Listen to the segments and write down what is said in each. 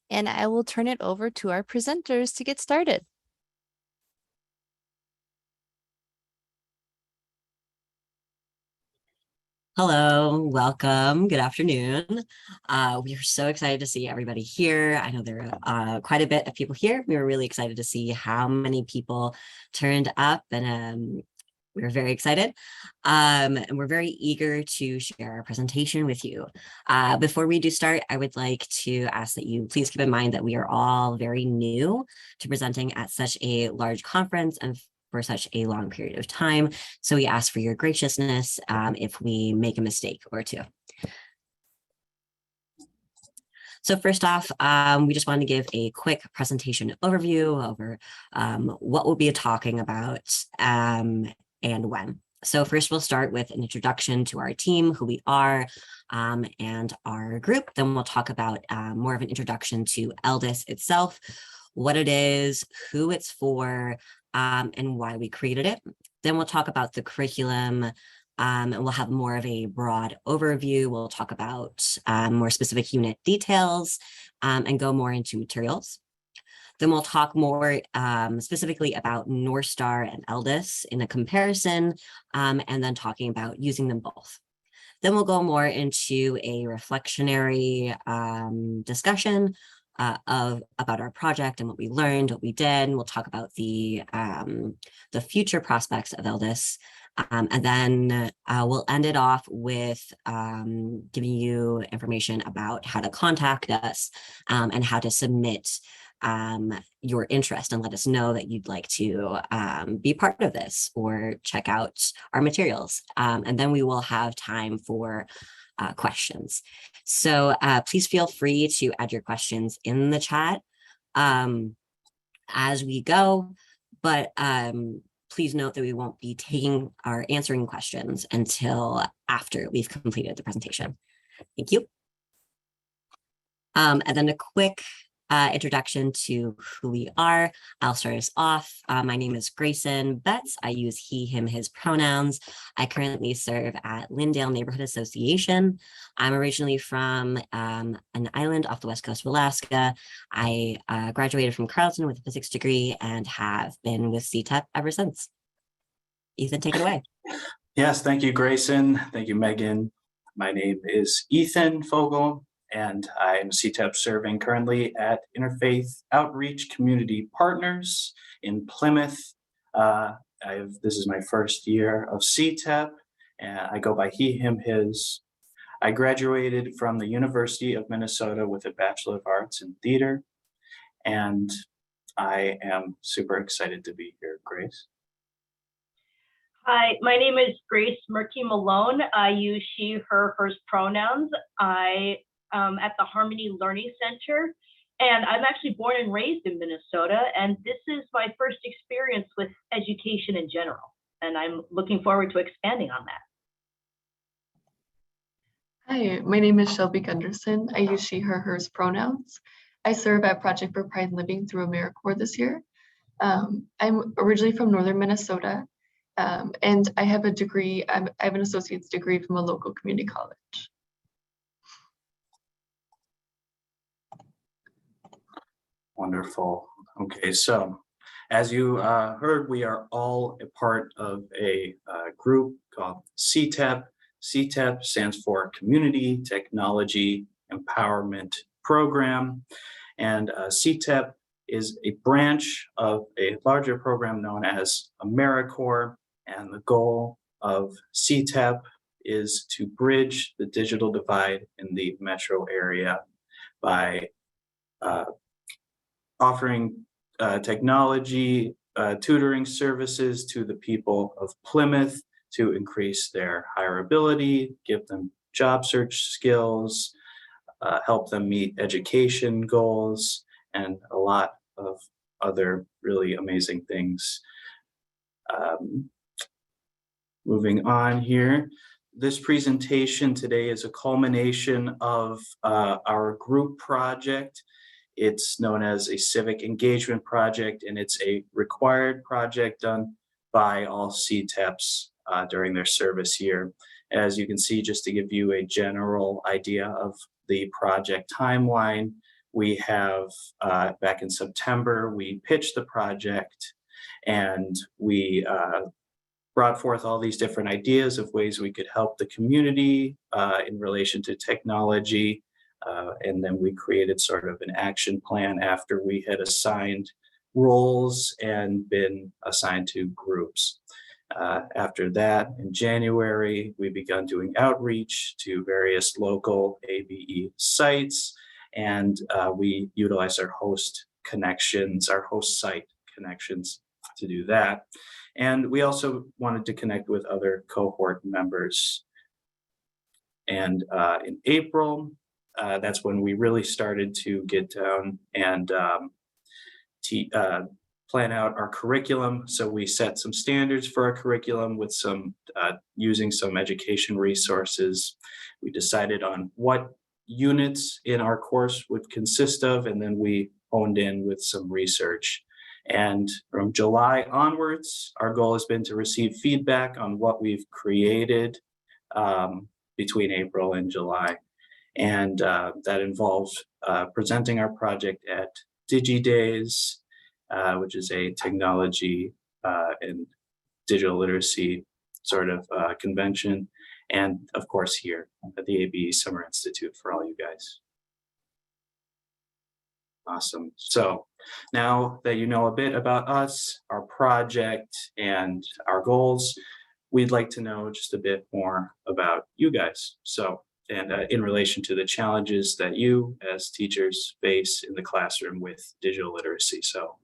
and I will turn it over to our presenters to get started. Hello, welcome. Good afternoon. We are so excited to see everybody here. I know there are quite a bit of people here. We were really excited to see how many people turned up, and we were very excited. And we're very eager to share our presentation with you. Before we do start, I would like to ask that you please keep in mind that we are all very new to presenting at such a large conference and for such a long period of time. So we ask for your graciousness if we make a mistake or two. So first off, we just wanted to give a quick presentation overview over what we'll be talking about and when. So first we'll start with an introduction to our team, who we are, and our group. Then we'll talk about more of an introduction to ELDES itself, what it is, who it's for, and why we created it. Then we'll talk about the curriculum, and we'll have more of a broad overview. We'll talk about more specific unit details and go more into materials. Then we'll talk more specifically about North Star and ELDES in a comparison, and then talking about using them both. Then we'll go more into a reflectionary discussion about our project and what we learned, what we did. We'll talk about the future prospects of ELDES. And then we'll end it off with giving you information about how to contact us and how to submit your interest and let us know that you'd like to be part of this or check out our materials. And then we will have time for questions. So please feel free to add your questions in the chat as we go, but please note that we won't be taking or answering questions until after we've completed the presentation. Thank you. And then a quick introduction to who we are. I'll start us off. My name is Grayson Betts. I use he, him, his pronouns. I currently serve at Lindale Neighborhood Association. I'm originally from an island off the west coast of Alaska. I graduated from Carleton with a physics degree and have been with CTEP ever since. Ethan, take it away. Yes, thank you, Grayson. Thank you, Megan. My name is Ethan Fogel, and I'm CTEP serving currently at Interfaith Outreach Community Partners in Plymouth. This is my first year of CTEP, and I go by he, him, his. I graduated from the University of Minnesota with a Bachelor of Arts in Theater, and I am super excited to be here, Grace. Hi, my name is Grace Murky Malone. I use she, her, hers pronouns. I at the Harmony Learning Center, and I'm actually born and raised in Minnesota, and this is my first experience with education in general, and I'm looking forward to expanding on that. Hi, my name is Shelby Gunderson. I use she, her, hers pronouns. I serve at Project for Pride and Living through AmeriCorps this year. I'm originally from northern Minnesota, and I have a degree, I have an associate's degree from a local community college. Wonderful. Okay, so as you heard, we are all a part of a group called CTEP. CTEP stands for Community Technology Empowerment Program, and CTEP is a branch of a larger program known as AmeriCorps, and the goal of CTEP is to bridge the digital divide in the metro area by offering technology tutoring services to the people of Plymouth to increase their hireability, give them job search skills, help them meet education goals, and a lot of other really amazing things. Moving on here, this presentation today is a culmination of our group project. It's known as a civic engagement project, and it's a required project done by all CTEPs during their service year. As you can see, just to give you a general idea of the project timeline, We have, back in September, we pitched the project, and we brought forth all these different ideas of ways we could help the community in relation to technology. And then we created sort of an action plan after we had assigned roles and been assigned to groups. After that, in January, we began doing outreach to various local ABE sites, and we utilized our host connections, our host site connections to do that. And we also wanted to connect with other cohort members. And in April, that's when we really started to get down and plan out our curriculum. So we set some standards for our curriculum with some using some education resources. We decided on what units in our course would consist of, and then we honed in with some research. And from July onwards, our goal has been to receive feedback on what we've created between April and July. And that involves presenting our project at DigiDays, which is a technology and digital literacy sort of convention. And of course here at the ABE Summer Institute for all you guys. Awesome. So now that you know a bit about us, our project, and our goals, we'd like to know just a bit more about you guys. So, and in relation to the challenges that you as teachers face in the classroom with digital literacy. So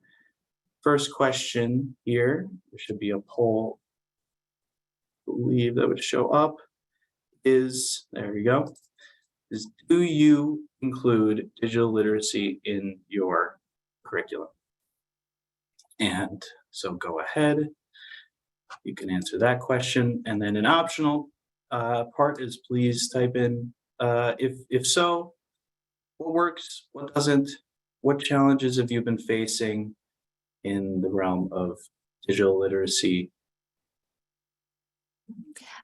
first question here, there should be a poll, I believe that would show up, is, there you go, is do you include digital literacy in your curriculum? And so go ahead, you can answer that question. And then an optional part is please type in, if so, what works, what doesn't, what challenges have you been facing in the realm of digital literacy?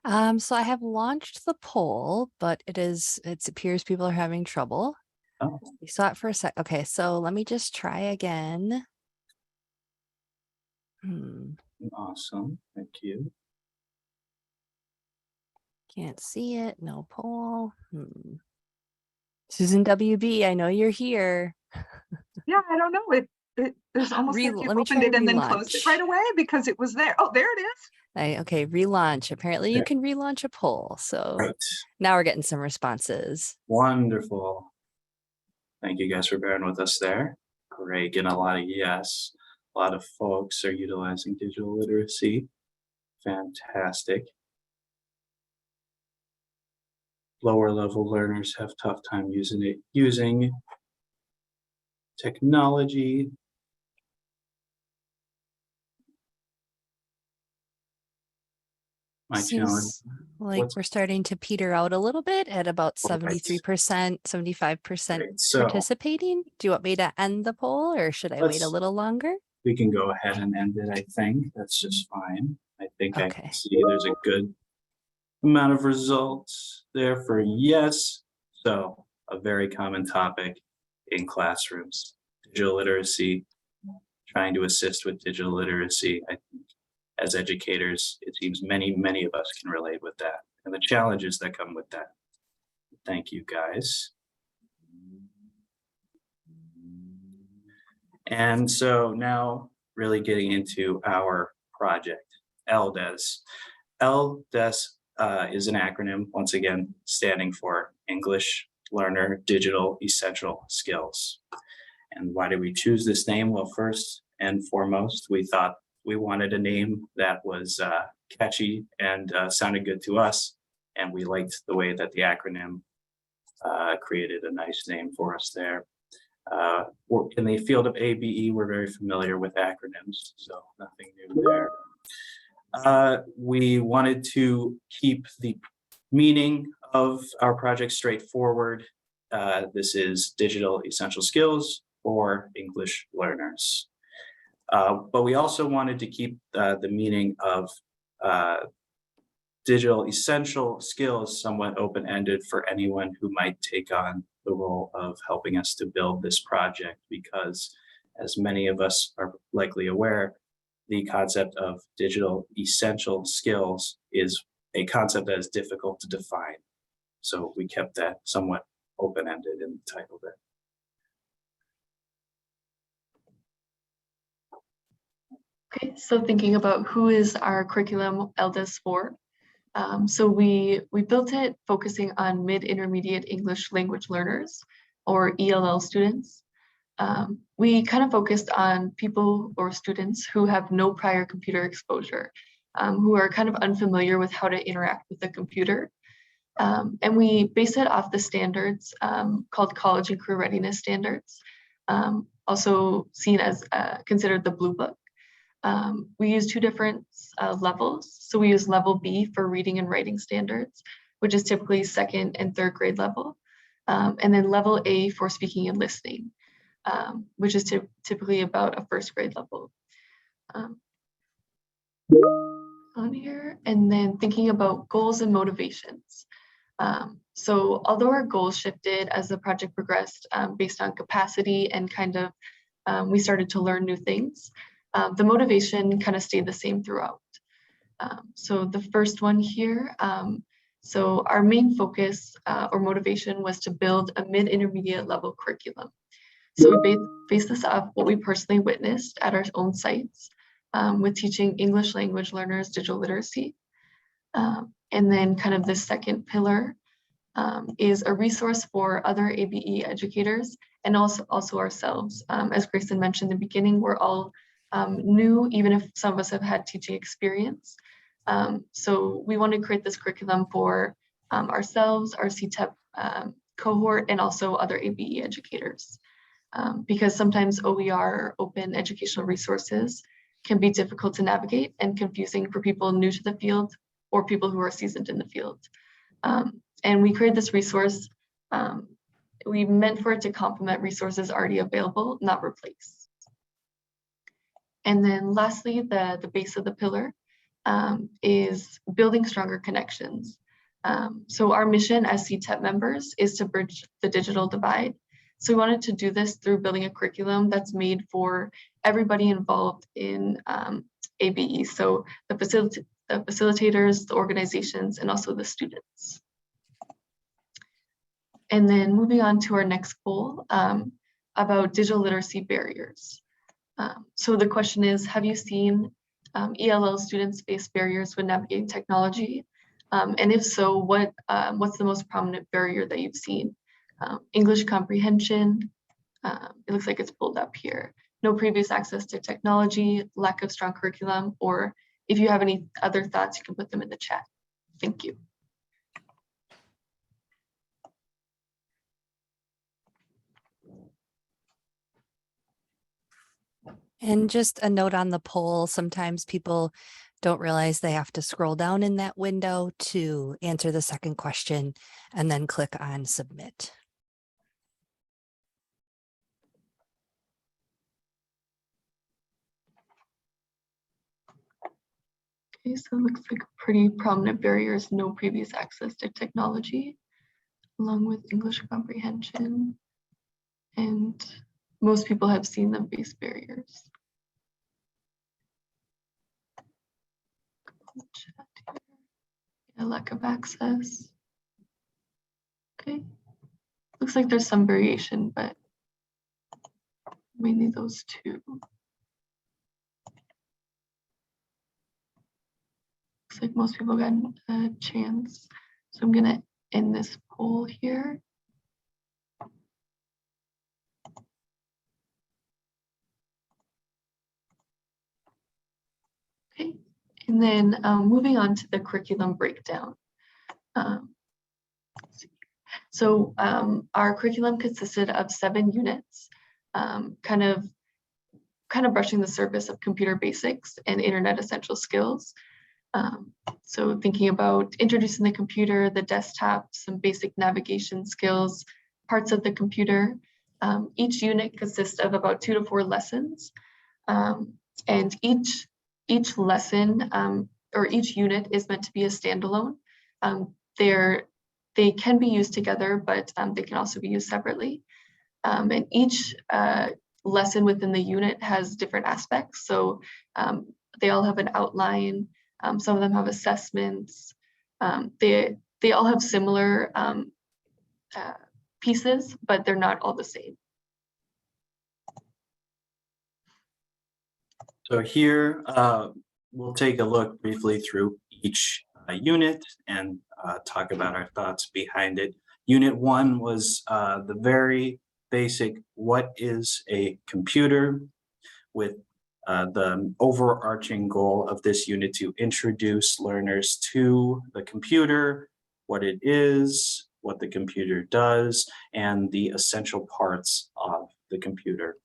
So I have launched the poll, but it appears people are having trouble. Oh, We saw it for a sec. Okay, so let me just try again. awesome, thank you. Can't see it. No poll. Susan WB, I know you're here. Yeah, I don't know. There's almost like you Let me opened try it and then closed it relaunch. right away because it was there. Oh, there it is. Okay, relaunch. Apparently you There. can relaunch a poll. So Right, now we're getting some responses. wonderful. Thank you guys for bearing with us there. Great, getting a lot of yes. A lot of folks are utilizing digital literacy. Fantastic. Lower level learners have tough time using technology. My challenge. Seems like what's- we're starting to peter out a little bit at about All right. 73%, 75% Great, so participating. Do you want me to end the poll or should I wait a Let's- little longer? we can go ahead and end it, I think. That's just fine. I think I Okay. can see there's a good amount of results there for yes. So a very common topic in classrooms, digital literacy, trying to assist with digital literacy. I think as educators, it seems many of us can relate with that and the challenges that come with that. Thank you, guys. And so now really getting into our project, ELDES. ELDES is an acronym, once again, standing for English Learner Digital Essential Skills. And why did we choose this name? Well, first and foremost, we thought we wanted a name that was catchy and sounded good to us. And we liked the way that the acronym created a nice name for us there. In the field of ABE, we're very familiar with acronyms, so nothing new there. We wanted to keep the meaning of our project straightforward. This is digital essential skills for English learners. But we also wanted to keep the meaning of digital essential skills somewhat open-ended for anyone who might take on the role of helping us to build this project because, as many of us are likely aware, the concept of digital essential skills is a concept that is difficult to define. So we kept that somewhat open-ended and titled it. Okay, so thinking about who is our curriculum ELDES for. So we built it focusing on mid-intermediate English language learners, or ELL students. We kind of focused on people or students who have no prior computer exposure, who are kind of unfamiliar with how to interact with the computer. And we base it off the standards called College and Career Readiness Standards, also seen as considered the Blue Book. We use two different levels. So we use level B for reading and writing standards, which is typically second and third grade level. And then level A for speaking and listening, which is typically about a first grade level. On here, and then thinking about goals and motivations. So although our goals shifted as the project progressed based on capacity and kind of we started to learn new things, the motivation kind of stayed the same throughout. So the first one here, so our main focus or motivation was to build a mid-intermediate level curriculum. So we based this off what we personally witnessed at our own sites with teaching English language learners digital literacy. And then kind of the second pillar is a resource for other ABE educators and also ourselves. As Grayson mentioned in the beginning, we're all new, even if some of us have had teaching experience. So we want to create this curriculum for ourselves, our CTEP cohort, and also other ABE educators. Because sometimes OER, open educational resources, can be difficult to navigate and confusing for people new to the field or people who are seasoned in the field. And we created this resource, we meant for it to complement resources already available, not replace. And then lastly, the base of the pillar is building stronger connections. So our mission as CTEP members is to bridge the digital divide. So we wanted to do this through building a curriculum that's made for everybody involved in ABE. So the facilitators, the organizations, and also the students. And then moving on to our next goal about digital literacy barriers. So the question is, have you seen ELL students face barriers when navigating technology? And if so, what's the most prominent barrier that you've seen? English comprehension, it looks like it's pulled up here. No previous access to technology, lack of strong curriculum, or if you have any other thoughts, you can put them in the chat. Thank you. And just a note on the poll, sometimes people don't realize they have to scroll down in that window to answer the second question and then click on submit. Okay, so it looks like pretty prominent barriers, no previous access to technology, along with English comprehension. And most people have seen them face barriers. A lack of access. Okay, looks like there's some variation, but mainly those two. Looks like most people got a chance. So I'm gonna end this poll here. Okay, and then moving on to the curriculum breakdown. So our curriculum consisted of 7 units, kind of brushing the surface of computer basics and internet essential skills. So thinking about introducing the computer, the desktop, some basic navigation skills, parts of the computer. Each unit consists of about 2 to 4 lessons, and each lesson or each unit is meant to be a standalone. They can be used together, but they can also be used separately. And each lesson within the unit has different aspects. So they all have an outline. Some of them have assessments. They all have similar pieces, but they're not all the same. So here, we'll take a look briefly through each unit and talk about our thoughts behind it. Unit 1 was the very basic, what is a computer, with the overarching goal of this unit to introduce learners to the computer, what it is, what the computer does, and the essential parts of the computer.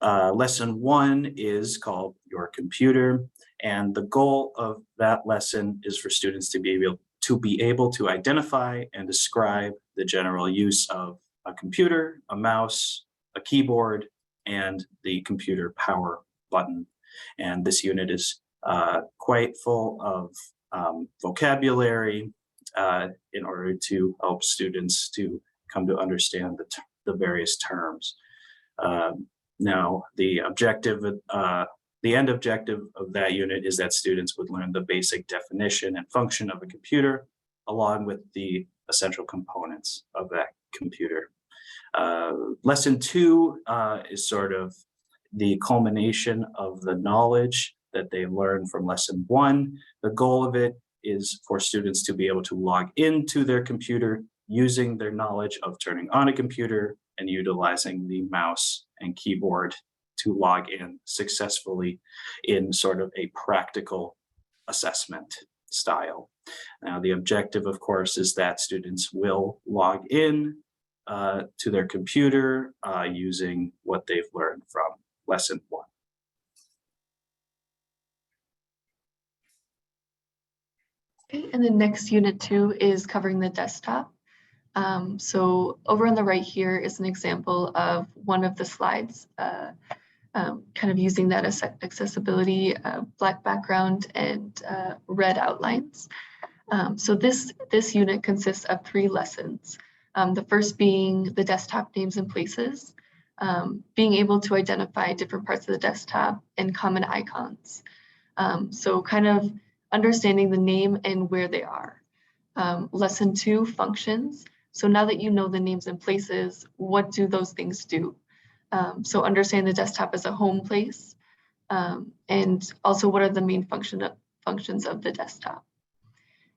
Lesson 1 is called Your Computer, and the goal of that lesson is for students to be able to identify and describe the general use of a computer, a mouse, a keyboard, and the computer power button. And this unit is quite full of vocabulary in order to help students to come to understand the various terms. Now, the end objective of that unit is that students would learn the basic definition and function of a computer, along with the essential components of that computer. Lesson 2 is sort of the culmination of the knowledge that they learned from lesson 1. The goal of it is for students to be able to log into their computer using their knowledge of turning on a computer and utilizing the mouse and keyboard to log in successfully in sort of a practical assessment style. Now, the objective, of course, is that students will log in to their computer using what they've learned from lesson 1. Okay, and then next unit 2 is covering the desktop. So over on the right here is an example of one of the slides, kind of using that as accessibility, black background and red outlines. So this unit consists of 3 lessons. The first being the desktop names and places, being able to identify different parts of the desktop and common icons. So kind of understanding the name and where they are. Lesson 2, functions. So now that you know the names and places, what do those things do? So understand the desktop as a home place, and also what are the main functions of the desktop.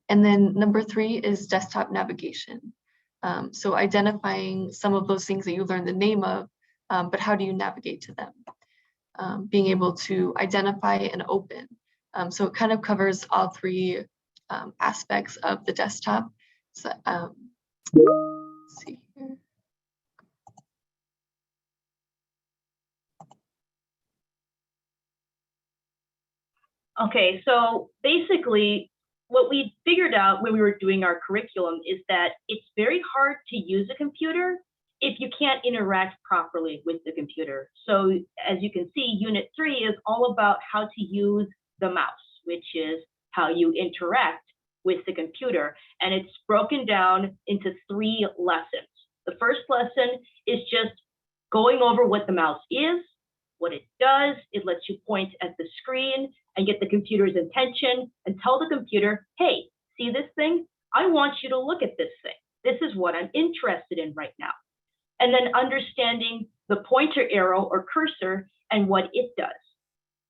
And then number 3 is desktop navigation. So identifying some of those things that you learned the name of, but how do you navigate to them? Being able to identify and open. So it kind of covers all 3 aspects of the desktop. So, let's see here. Okay, so basically what we figured out when we were doing our curriculum is that it's very hard to use a computer if you can't interact properly with the computer. So as you can see, Unit 3 is all about how to use the mouse, which is how you interact with the computer. And it's broken down into 3 lessons. The first lesson is just going over what the mouse is, what it does. It lets you point at the screen and get the computer's attention and tell the computer, hey, see this thing? I want you to look at this thing. This is what I'm interested in right now. And then understanding the pointer arrow or cursor and what it does.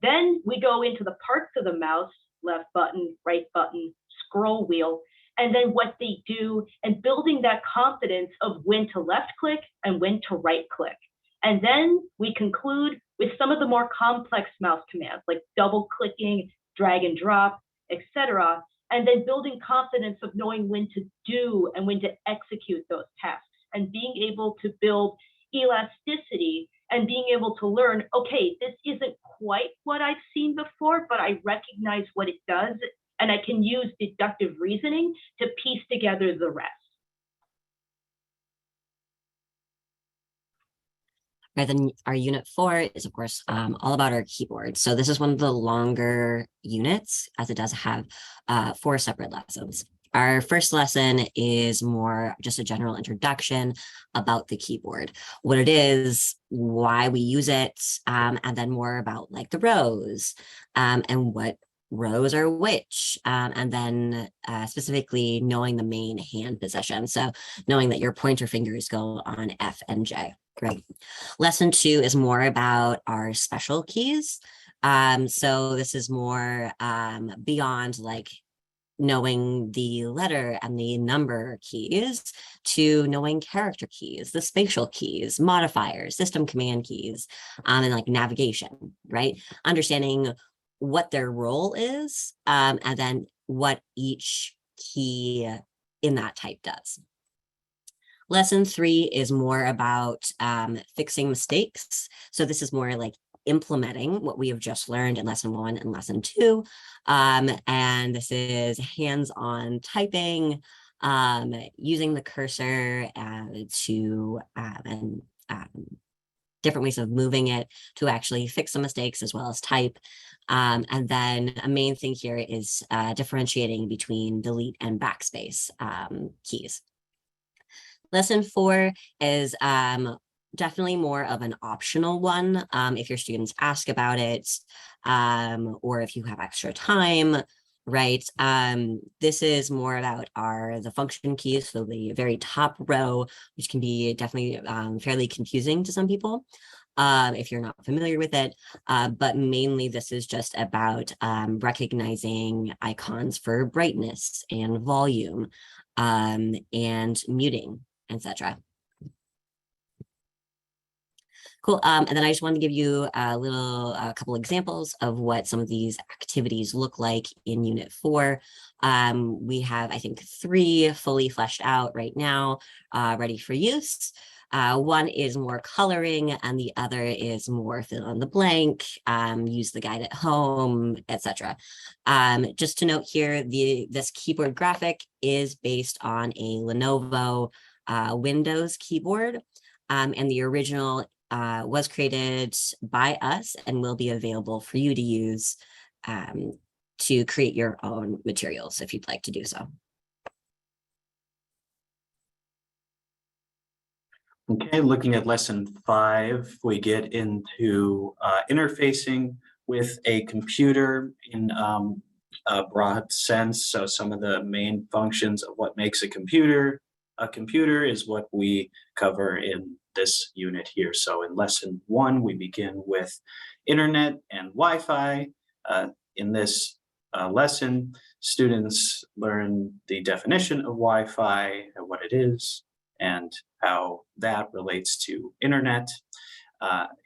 Then we go into the parts of the mouse, left button, right button, scroll wheel, and then what they do, and building that confidence of when to left click and when to right click. And then we conclude with some of the more complex mouse commands, like double clicking, drag and drop, etc. And then building confidence of knowing when to do and when to execute those tasks, and being able to build elasticity and being able to learn, okay, this isn't quite what I've seen before, but I recognize what it does, and I can use deductive reasoning to piece together the rest. Right, then our unit 4 is, of course, all about our keyboard. So this is one of the longer units, as it does have 4 separate lessons. Our first lesson is more just a general introduction about the keyboard, what it is, why we use it, and then more about like the rows and what rows are which, and then specifically knowing the main hand position. So knowing that your pointer fingers go on F and J. Great. Lesson 2 is more about our special keys. So this is more beyond like knowing the letter and the number keys to knowing character keys, the spatial keys, modifiers, system command keys, and like navigation, right? Understanding what their role is, and then what each key in that type does. Lesson 3 is more about fixing mistakes. So this is more like implementing what we have just learned in lesson 1 and lesson 2. And this is hands-on typing, using the cursor to different ways of moving it to actually fix some mistakes as well as type. And then a main thing here is differentiating between delete and backspace keys. Lesson 4 is definitely more of an optional one if your students ask about it, or if you have extra time, right? This is more about the function keys, so the very top row, which can be definitely fairly confusing to some people if you're not familiar with it, but mainly this is just about recognizing icons for brightness and volume and muting, etc. Cool. And then I just wanted to give you a couple examples of what some of these activities look like in Unit 4. We have, I think, 3 fully fleshed out right now, ready for use. One is more coloring, and the other is more fill in the blank, use the guide at home, etc. Just to note here, this keyboard graphic is based on a Lenovo Windows keyboard, and the original was created by us and will be available for you to use to create your own materials if you'd like to do so. Okay, looking at lesson 5, we get into interfacing with a computer in a broad sense. So some of the main functions of what makes a computer is what we cover in this unit here. So in lesson 1, we begin with internet and Wi-Fi. In this lesson, students learn the definition of Wi-Fi and what it is, and how that relates to internet.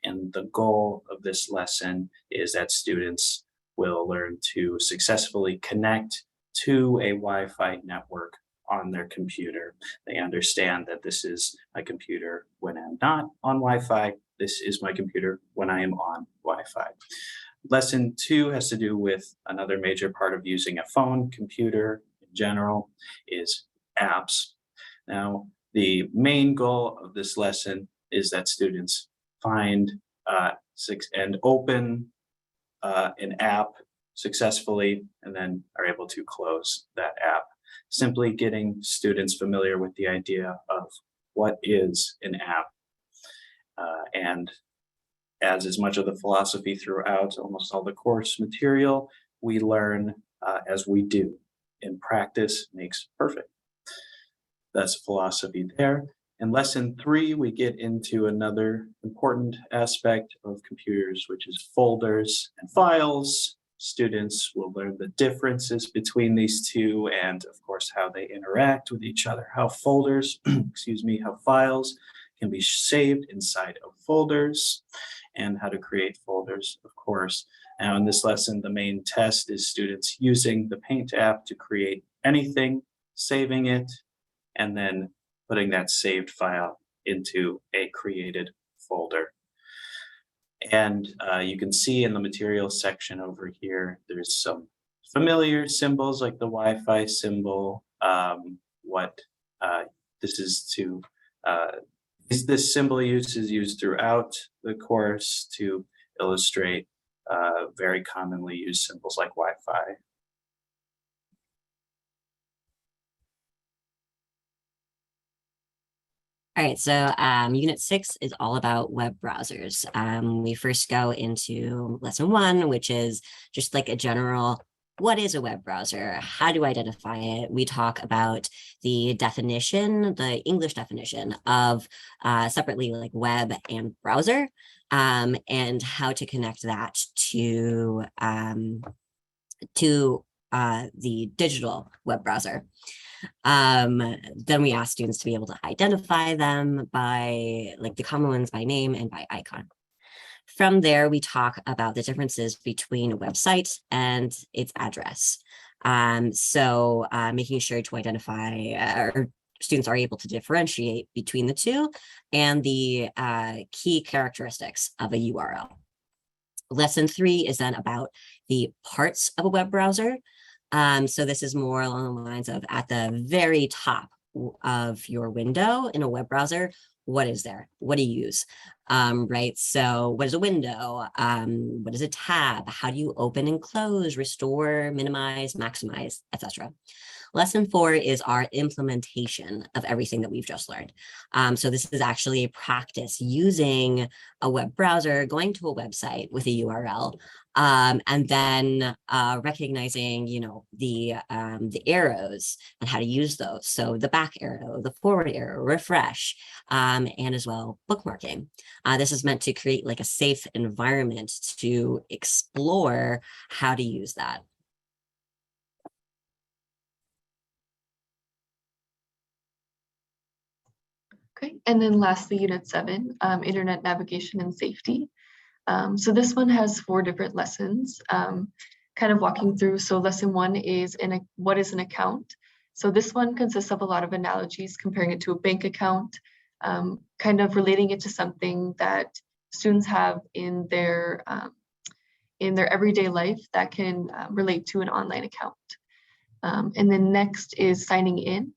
And the goal of this lesson is that students will learn to successfully connect to a Wi-Fi network on their computer. They understand that this is my computer when I'm not on Wi-Fi. This is my computer when I am on Wi-Fi. Lesson 2 has to do with another major part of using a phone, computer in general, is apps. Now, the main goal of this lesson is that students find and open an app successfully and then are able to close that app. Simply getting students familiar with the idea of what is an app. And as is much of the philosophy throughout almost all the course material, we learn as we do. And practice makes perfect. That's philosophy there. In lesson 3, we get into another important aspect of computers, which is folders and files. Students will learn the differences between these two and, of course, how they interact with each other, how folders, how files can be saved inside of folders, and how to create folders, of course. Now, in this lesson, the main test is students using the Paint app to create anything, saving it, and then putting that saved file into a created folder. And you can see in the materials section over here, there's some familiar symbols like the Wi-Fi symbol. This is to, this symbol use is used throughout the course to illustrate very commonly used symbols like Wi-Fi. All right, so Unit 6 is all about web browsers. We first go into lesson 1, which is just like a general, what is a web browser? How do I identify it? We talk about the definition, the English definition of separately like web and browser, and how to connect that to the digital web browser. Then we ask students to be able to identify them by like the common ones by name and by icon. From there, we talk about the differences between a website and its address. So making sure to identify or students are able to differentiate between the two and the key characteristics of a URL. Lesson 3 is then about the parts of a web browser. So this is more along the lines of at the very top of your window in a web browser, what is there? What do you use? Right? So what is a window? What is a tab? How do you open and close, restore, minimize, maximize, etc. Lesson 4 is our implementation of everything that we've just learned. So this is actually a practice using a web browser, going to a website with a URL, and then recognizing, you know, the arrows and how to use those. So the back arrow, the forward arrow, refresh, and as well bookmarking. This is meant to create like a safe environment to explore how to use that. Okay, and then lastly, Unit 7, Internet Navigation and Safety. So this one has 4 different lessons, kind of walking through. So lesson 1 is what is an account? So this one consists of a lot of analogies, comparing it to a bank account, kind of relating it to something that students have in their everyday life that can relate to an online account. And then next is signing in.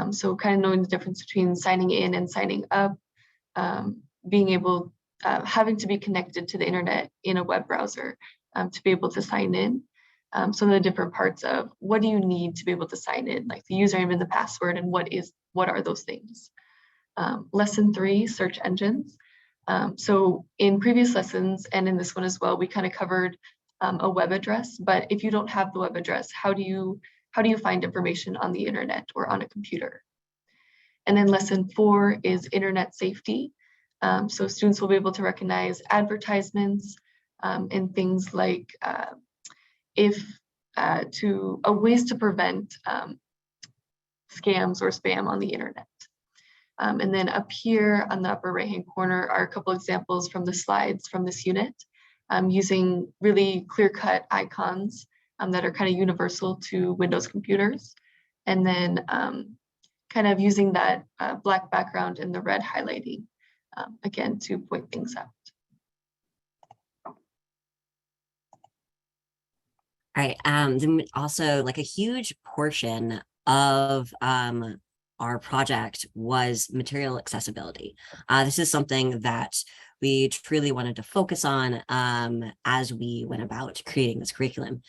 So kind of knowing the difference between signing in and signing up, being able, having to be connected to the internet in a web browser to be able to sign in. Some of the different parts of what do you need to be able to sign in, like the username and the password, and what are those things. Lesson 3, search engines. So in previous lessons and in this one as well, we kind of covered a web address, but if you don't have the web address, how do you find information on the internet or on a computer? And then lesson 4 is internet safety. So students will be able to recognize advertisements and things like ways to prevent scams or spam on the internet. And then up here on the upper right-hand corner are a couple examples from the slides from this unit, using really clear-cut icons that are kind of universal to Windows computers. And then kind of using that black background and the red highlighting, again, to point things out. All right. Then also like a huge portion of our project was material accessibility. This is something that we truly wanted to focus on as we went about creating this curriculum.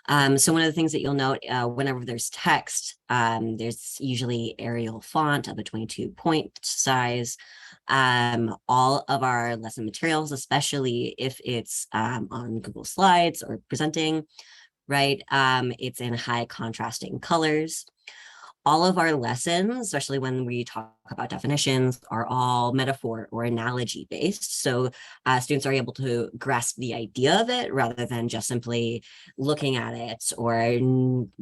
So one of the things that you'll note whenever there's text, there's usually Arial font of a 22-point size. All of our lesson materials, especially if it's on Google Slides or presenting, right? It's in high contrasting colors. All of our lessons, especially when we talk about definitions, are all metaphor or analogy based. So students are able to grasp the idea of it rather than just simply looking at it or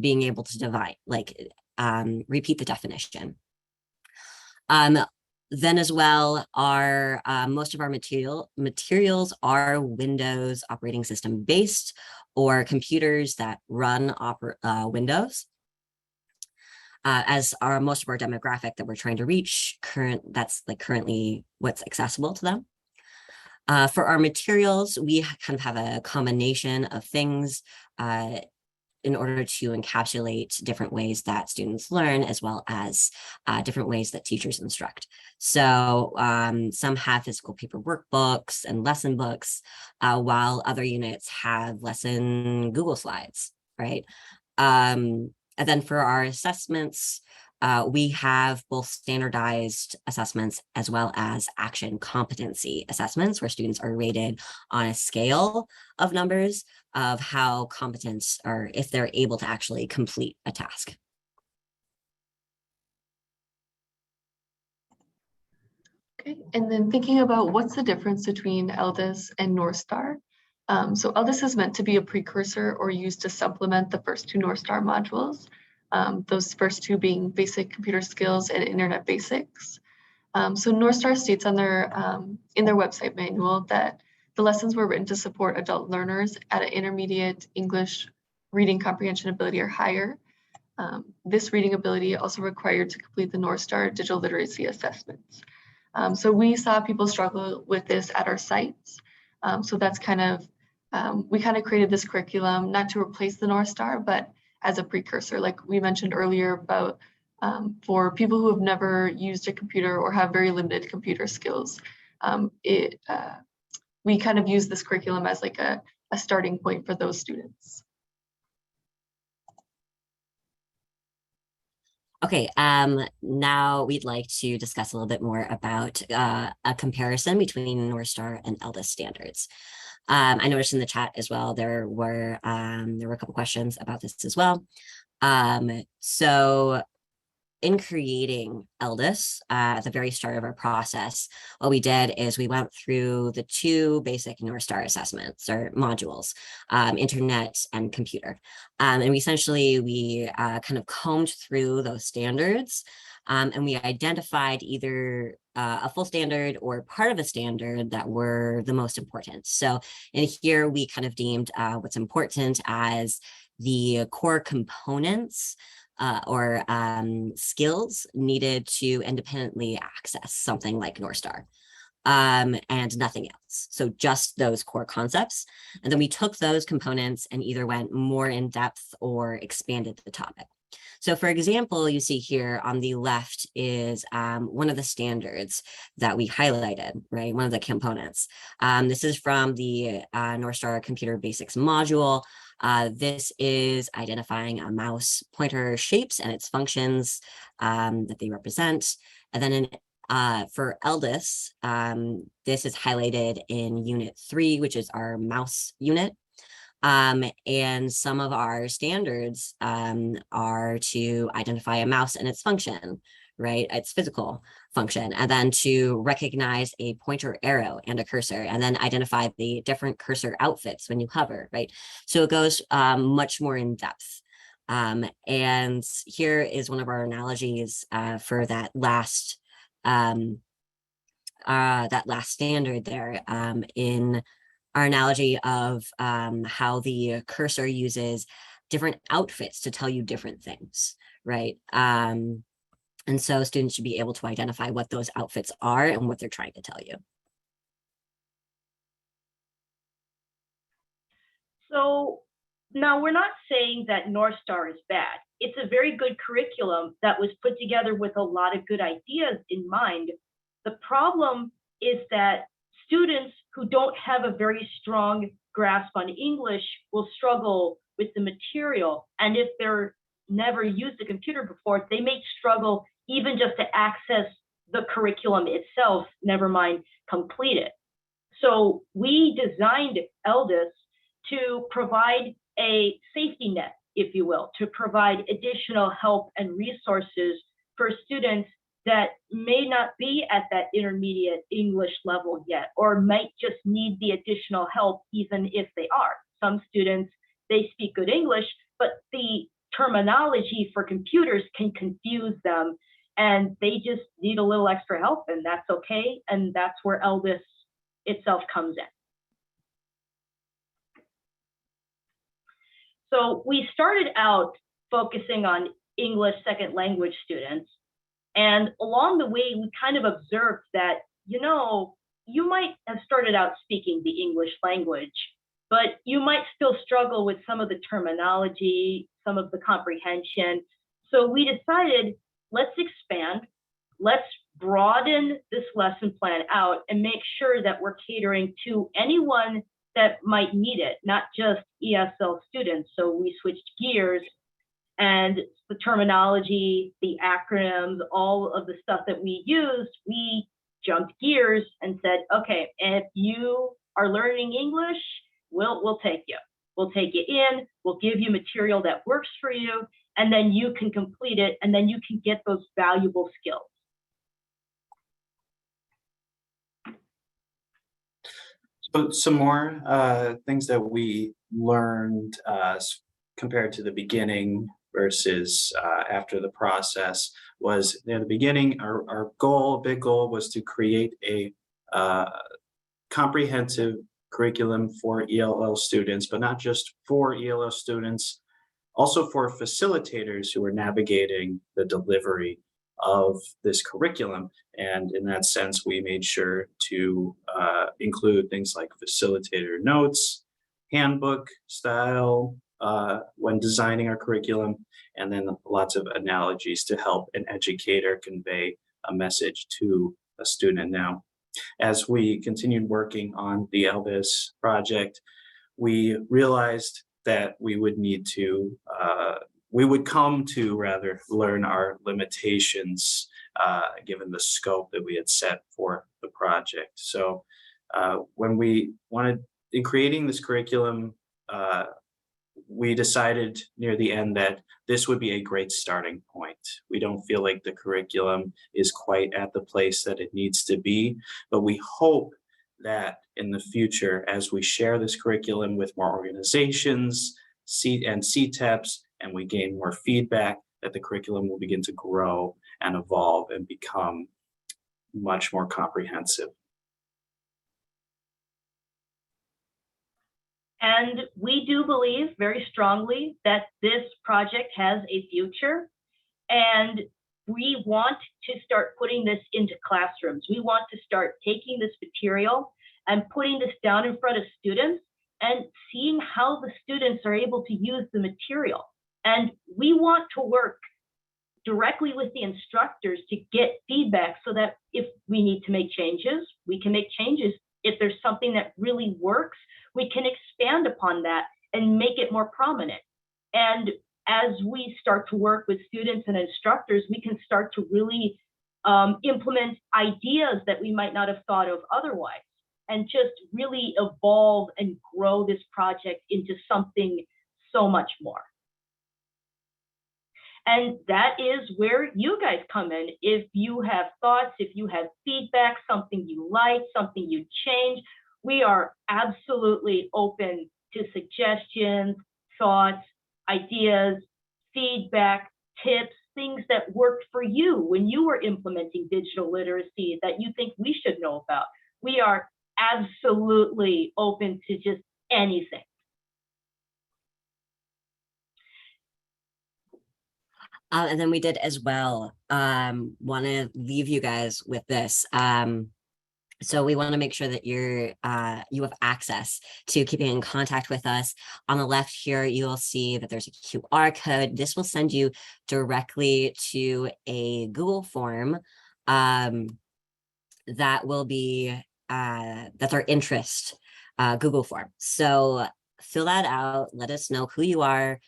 being able to repeat the definition. Then as well, most of our materials are Windows operating system based or computers that run Windows. As are most of our demographic that we're trying to reach, that's like currently what's accessible to them. For our materials, we kind of have a combination of things in order to encapsulate different ways that students learn, as well as different ways that teachers instruct. So some have physical paper workbooks and lesson books, while other units have lesson Google Slides, right? And then for our assessments, we have both standardized assessments as well as action competency assessments, where students are rated on a scale of numbers of how competent or if they're able to actually complete a task. Okay, and then thinking about what's the difference between ELDES and North Star. So ELDES is meant to be a precursor or used to supplement the first two North Star modules. Those first two being basic computer skills and internet basics. So North Star states on in their website manual that the lessons were written to support adult learners at an intermediate English reading comprehension ability or higher. This reading ability also required to complete the North Star digital literacy assessments. So we saw people struggle with this at our sites. So that's kind of, we kind of created this curriculum, not to replace the North Star, but as a precursor, like we mentioned earlier about for people who have never used a computer or have very limited computer skills. We kind of use this curriculum as like a starting point for those students. Okay, now we'd like to discuss a little bit more about a comparison between North Star and ELDES standards. I noticed in the chat as well, there were a couple questions about this as well. So in creating ELDES at the very start of our process, what we did is we went through the two basic North Star assessments or modules, internet and computer. And we kind of combed through those standards and we identified either a full standard or part of a standard that were the most important. So in here, we kind of deemed what's important as the core components or skills needed to independently access something like North Star and nothing else. So just those core concepts. And then we took those components and either went more in depth or expanded the topic. So for example, you see here on the left is one of the standards that we highlighted, right? One of the components. This is from the North Star Computer Basics module. This is identifying a mouse pointer shapes and its functions that they represent. And then for ELDES, this is highlighted in Unit 3, which is our mouse unit. And some of our standards are to identify a mouse and its function, right? Its physical function, and then to recognize a pointer arrow and a cursor, and then identify the different cursor outfits when you hover, right? So it goes much more in depth. And here is one of our analogies for that last standard there in our analogy of how the cursor uses different outfits to tell you different things, right? And so students should be able to identify what those outfits are and what they're trying to tell you. So now we're not saying that North Star is bad. It's a very good curriculum that was put together with a lot of good ideas in mind. The problem is that students who don't have a very strong grasp on English will struggle with the material. And if they're never used a computer before, they may struggle even just to access the curriculum itself, never mind complete it. So we designed ELDES to provide a safety net, if you will, to provide additional help and resources for students that may not be at that intermediate English level yet, or might just need the additional help even if they are. Some students, they speak good English, but the terminology for computers can confuse them and they just need a little extra help, and that's okay. And that's where ELDES itself comes in. So we started out focusing on English second language students. And along the way, we kind of observed that, you know, you might have started out speaking the English language, but you might still struggle with some of the terminology, some of the comprehension. So we decided, let's expand, let's broaden this lesson plan out and make sure that we're catering to anyone that might need it, not just ESL students. So we switched gears And the terminology, the acronyms, all of the stuff that we used, we jumped gears and said, okay, if you are learning English, we'll take you. We'll take you in, we'll give you material that works for you, and then you can complete it, and then you can get those valuable skills. So some more things that we learned compared to the beginning versus after the process was, in the beginning, our big goal was to create a comprehensive curriculum for ELL students, but not just for ELL students, also for facilitators who are navigating the delivery of this curriculum. And in that sense, we made sure to include things like facilitator notes, handbook style when designing our curriculum, and then lots of analogies to help an educator convey a message to a student. Now, as we continued working on the ELDES project, we realized that we would need to, we would come to rather learn our limitations given the scope that we had set for the project. So when we wanted, in creating this curriculum, we decided near the end that this would be a great starting point. We don't feel like the curriculum is quite at the place that it needs to be, but we hope that in the future, as we share this curriculum with more organizations and CTEPs, and we gain more feedback, that the curriculum will begin to grow and evolve and become much more comprehensive. And we do believe very strongly that this project has a future, and we want to start putting this into classrooms. We want to start taking this material and putting this down in front of students and seeing how the students are able to use the material. And we want to work directly with the instructors to get feedback so that if we need to make changes, we can make changes. If there's something that really works, we can expand upon that and make it more prominent. And as we start to work with students and instructors, we can start to really implement ideas that we might not have thought of otherwise, and just really evolve and grow this project into something so much more. And that is where you guys come in. If you have thoughts, if you have feedback, something you like, something you change, we are absolutely open to suggestions, thoughts, ideas, feedback, tips, things that worked for you when you were implementing digital literacy that you think we should know about. We are absolutely open to just anything. And then we did as well want to leave you guys with this. So we want to make sure that you have access to keeping in contact with us. On the left here, you'll see that there's a QR code. This will send you directly to a Google form that will be, that's our interest Google form. So fill that out, let us know who you are,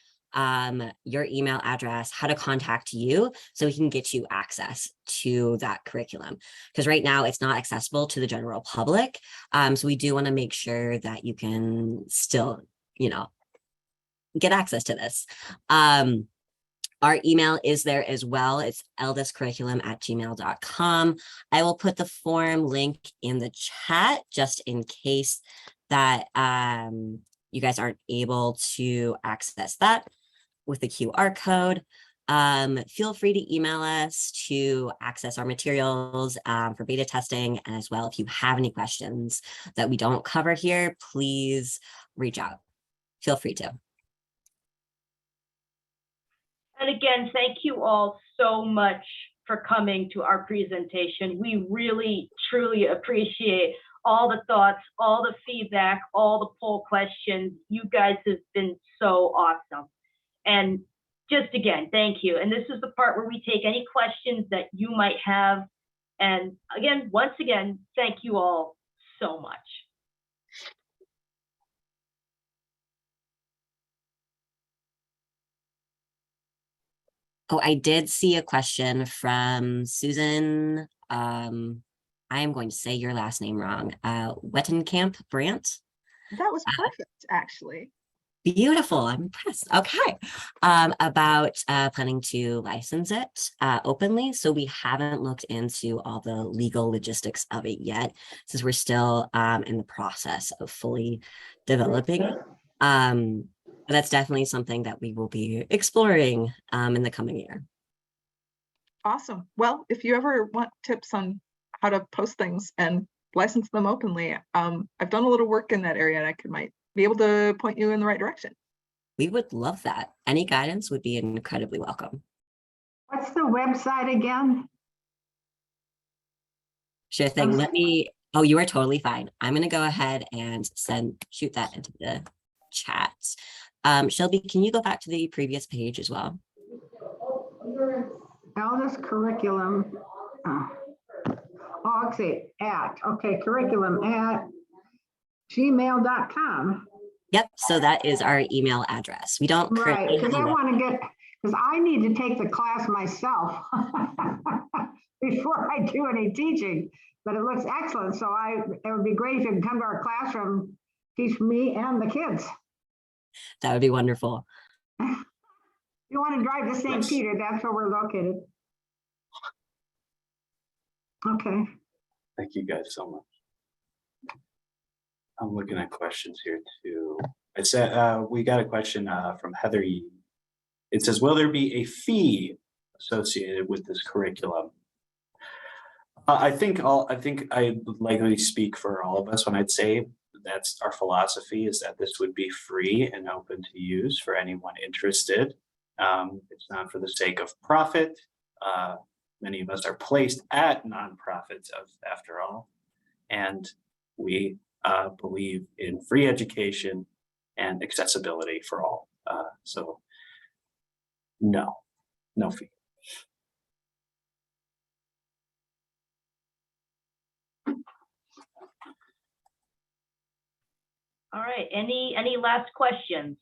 your email address, how to contact you, so we can get you access to that curriculum. Because right now it's not accessible to the general public. So we do want to make sure that you can still, get access to this. Our email is there as well. It's eldescurriculum@gmail.com. I will put the form link in the chat just in case that you guys aren't able to access that with the QR code. Feel free to email us to access our materials for beta testing. And as well, if you have any questions that we don't cover here, please reach out. Feel free to. And again, thank you all so much for coming to our presentation. We really, truly appreciate all the thoughts, all the feedback, all the poll questions. You guys have been so awesome. And just again, thank you. And this is the part where we take any questions that you might have. And again, once again, thank you all so much. Oh, I did see a question from Susan. I am going to say your last name wrong. Wettenkamp Brandt. That was perfect, actually. Beautiful. I'm impressed. Okay. About planning to license it openly. So we haven't looked into all the legal logistics of it yet, since we're still in the process of fully developing it. But that's definitely something that we will be exploring in the coming year. Awesome. Well, if you ever want tips on how to post things and license them openly, I've done a little work in that area and I might be able to point you in the right direction. We would love that. Any guidance would be incredibly welcome. What's the website again? Sure thing. Let me, oh, you are totally fine. I'm going to go ahead and shoot that into the chat. Shelby, can you go back to the previous page as well? ELDES curriculum. Oh, okay, curriculum at gmail.com. Yep. So that is our email address. We don't Right, currently because I have want to get, because I need to take the class myself before I do any teaching, but it looks excellent. So it would be great if you could come to our classroom, teach me and the kids. that would be wonderful. You want to drive to St. Yes. Peter, that's where we're located. Okay. Thank you guys so much. I'm looking at questions here too. It said we got a question from Heather. It says, will there be a fee associated with this curriculum? I think I would likely speak for all of us when I'd say that's our philosophy, is that this would be free and open to use for anyone interested. It's not for the sake of profit. Many of us are placed at nonprofits after all, and we believe in free education and accessibility for all. So no fee. All right, any last questions?